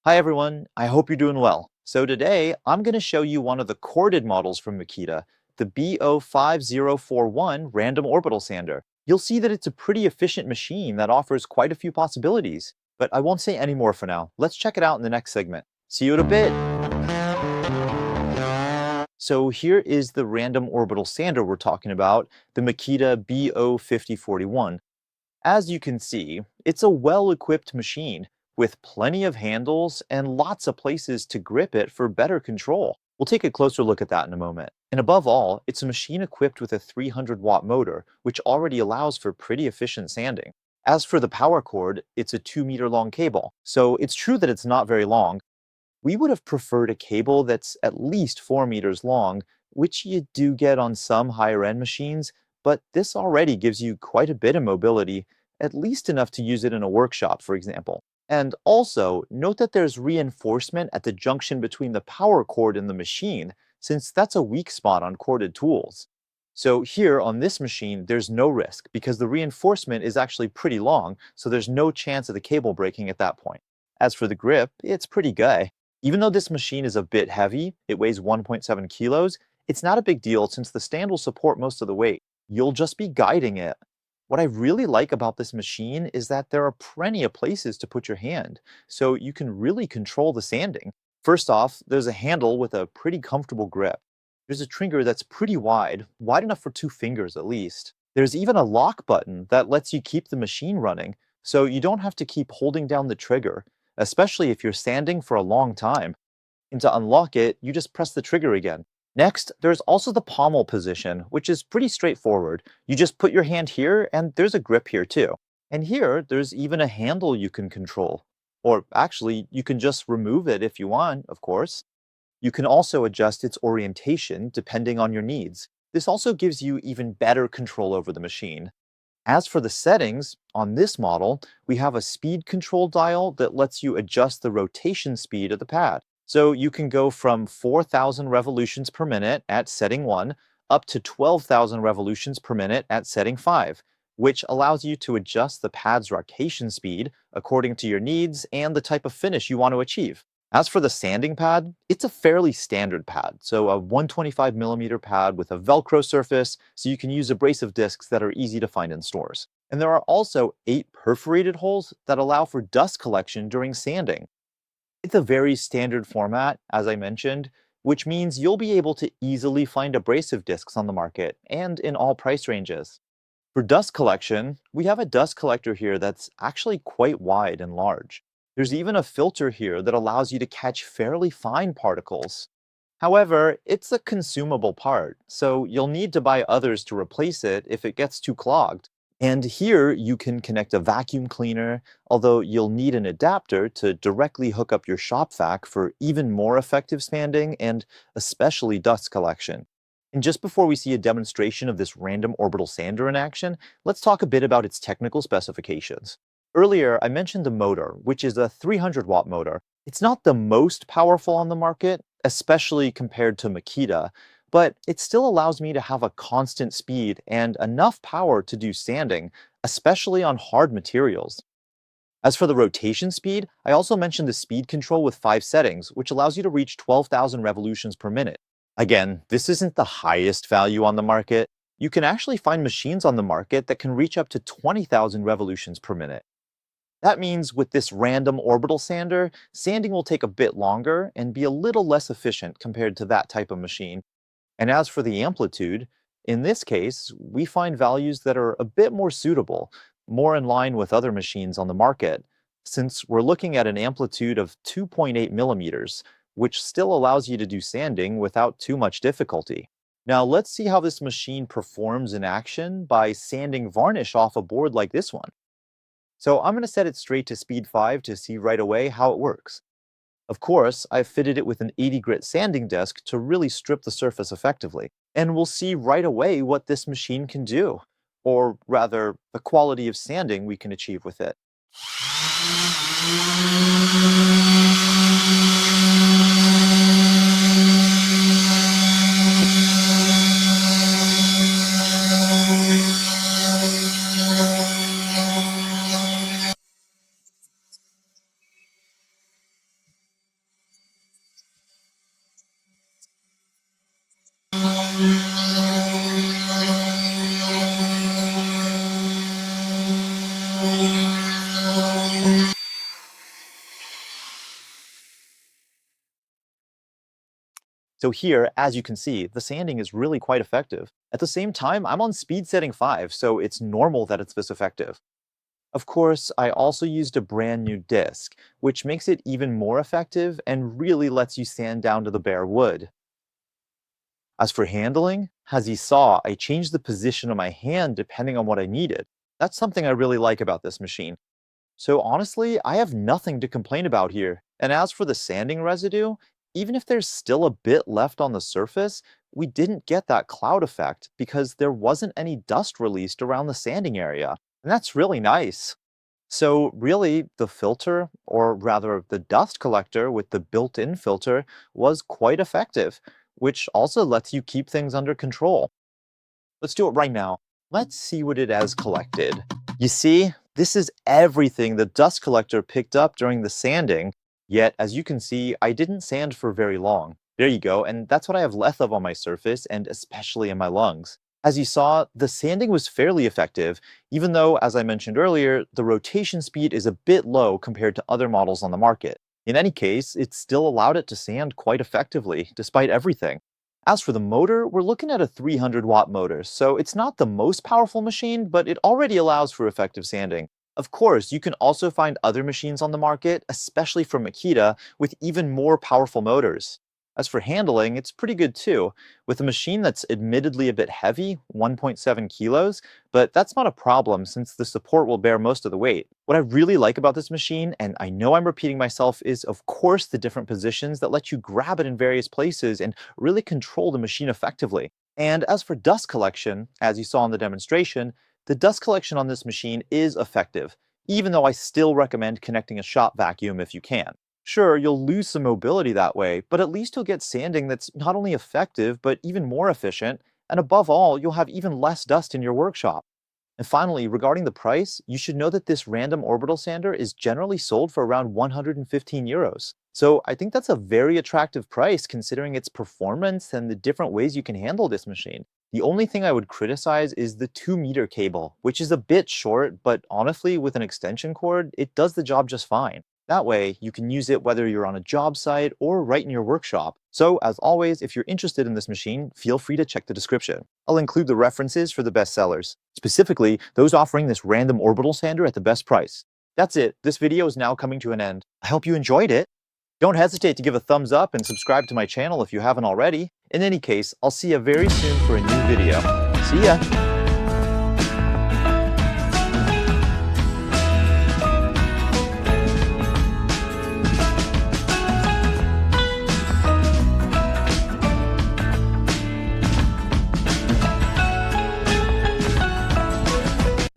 Hi everyone, I hope you're doing well. So today I'm going to show you one of the corded models from Makita, the BO5041 random orbital sander. You'll see that it's a pretty efficient machine that offers quite a few possibilities, but I won't say any more for now. Let's check it out in the next segment. See you in a bit. So here is the random orbital sander we're talking about, the Makita BO5041. As you can see, it's a well-equipped machine with plenty of handles and lots of places to grip it for better control. We'll take a closer look at that in a moment. And above all, it's a machine equipped with a 300-watt motor, which already allows for pretty efficient sanding. As for the power cord, it's a 2-meter long cable, so it's true that it's not very long. We would have preferred a cable that's at least 4 meters long, which you do get on some higher end machines, but this already gives you quite a bit of mobility, at least enough to use it in a workshop, for example. And also, note that there's reinforcement at the junction between the power cord and the machine, since that's a weak spot on corded tools. So here on this machine, there's no risk because the reinforcement is actually pretty long, so there's no chance of the cable breaking at that point. As for the grip, it's pretty good. Even though this machine is a bit heavy, it weighs 1.7 kilos, it's not a big deal since the stand will support most of the weight. You'll just be guiding it. What I really like about this machine is that there are plenty of places to put your hand, so you can really control the sanding. First off, there's a handle with a pretty comfortable grip. There's a trigger that's pretty wide enough for 2 fingers at least. There's even a lock button that lets you keep the machine running, so you don't have to keep holding down the trigger, especially if you're sanding for a long time. And to unlock it, you just press the trigger again. Next, there's also the pommel position, which is pretty straightforward. You just put your hand here, and there's a grip here too. And here, there's even a handle you can control. Or actually, you can just remove it if you want, of course. You can also adjust its orientation depending on your needs. This also gives you even better control over the machine. As for the settings, on this model, we have a speed control dial that lets you adjust the rotation speed of the pad. So you can go from 4,000 revolutions per minute at setting 1 up to 12,000 revolutions per minute at setting 5, which allows you to adjust the pad's rotation speed according to your needs and the type of finish you want to achieve. As for the sanding pad, it's a fairly standard pad, so a 125mm pad with a Velcro surface, so you can use abrasive discs that are easy to find in stores. And there are also 8 perforated holes that allow for dust collection during sanding. It's a very standard format, as I mentioned, which means you'll be able to easily find abrasive discs on the market and in all price ranges. For dust collection, we have a dust collector here that's actually quite wide and large. There's even a filter here that allows you to catch fairly fine particles. However, it's a consumable part, so you'll need to buy others to replace it if it gets too clogged. And here you can connect a vacuum cleaner, although you'll need an adapter to directly hook up your shop vac for even more effective sanding and especially dust collection. And just before we see a demonstration of this random orbital sander in action, let's talk a bit about its technical specifications. Earlier, I mentioned the motor, which is a 300-watt motor. It's not the most powerful on the market, especially compared to Makita, but it still allows me to have a constant speed and enough power to do sanding, especially on hard materials. As for the rotation speed, I also mentioned the speed control with 5 settings, which allows you to reach 12,000 revolutions per minute. Again, this isn't the highest value on the market. You can actually find machines on the market that can reach up to 20,000 revolutions per minute. That means with this random orbital sander, sanding will take a bit longer and be a little less efficient compared to that type of machine. And as for the amplitude, in this case, we find values that are a bit more suitable, more in line with other machines on the market, since we're looking at an amplitude of 2.8 millimeters, which still allows you to do sanding without too much difficulty. Now let's see how this machine performs in action by sanding varnish off a board like this one. So I'm going to set it straight to speed 5 to see right away how it works. Of course, I've fitted it with an 80 grit sanding disc to really strip the surface effectively. And we'll see right away what this machine can do, or rather, the quality of sanding we can achieve with it. So here, as you can see, the sanding is really quite effective. At the same time, I'm on speed setting 5, so it's normal that it's this effective. Of course, I also used a brand new disc, which makes it even more effective and really lets you sand down to the bare wood. As for handling, as you saw, I changed the position of my hand depending on what I needed. That's something I really like about this machine. So honestly, I have nothing to complain about here. And as for the sanding residue, even if there's still a bit left on the surface, we didn't get that cloud effect because there wasn't any dust released around the sanding area. And that's really nice. So really, the filter, or rather the dust collector with the built-in filter, was quite effective, which also lets you keep things under control. Let's do it right now. Let's see what it has collected. You see, this is everything the dust collector picked up during the sanding, yet as you can see, I didn't sand for very long. There you go, and that's what I have left of on my surface, and especially in my lungs. As you saw, the sanding was fairly effective, even though, as I mentioned earlier, the rotation speed is a bit low compared to other models on the market. In any case, it still allowed it to sand quite effectively, despite everything. As for the motor, we're looking at a 300-watt motor, so it's not the most powerful machine, but it already allows for effective sanding. Of course, you can also find other machines on the market, especially from Makita, with even more powerful motors. As for handling, it's pretty good too, with a machine that's admittedly a bit heavy, 1.7 kilos, but that's not a problem since the support will bear most of the weight. What I really like about this machine, and I know I'm repeating myself, is of course the different positions that let you grab it in various places and really control the machine effectively. And as for dust collection, as you saw in the demonstration, the dust collection on this machine is effective, even though I still recommend connecting a shop vacuum if you can. Sure, you'll lose some mobility that way, but at least you'll get sanding that's not only effective, but even more efficient, and above all, you'll have even less dust in your workshop. And finally, regarding the price, you should know that this random orbital sander is generally sold for around 115 euros. So I think that's a very attractive price considering its performance and the different ways you can handle this machine. The only thing I would criticize is the 2-meter cable, which is a bit short, but honestly, with an extension cord, it does the job just fine. That way, you can use it whether you're on a job site or right in your workshop. So, as always, if you're interested in this machine, feel free to check the description. I'll include the references for the best sellers, specifically those offering this random orbital sander at the best price. That's it. This video is now coming to an end. I hope you enjoyed it. Don't hesitate to give a thumbs up and subscribe to my channel if you haven't already. In any case, I'll see you very soon for a new video. See ya!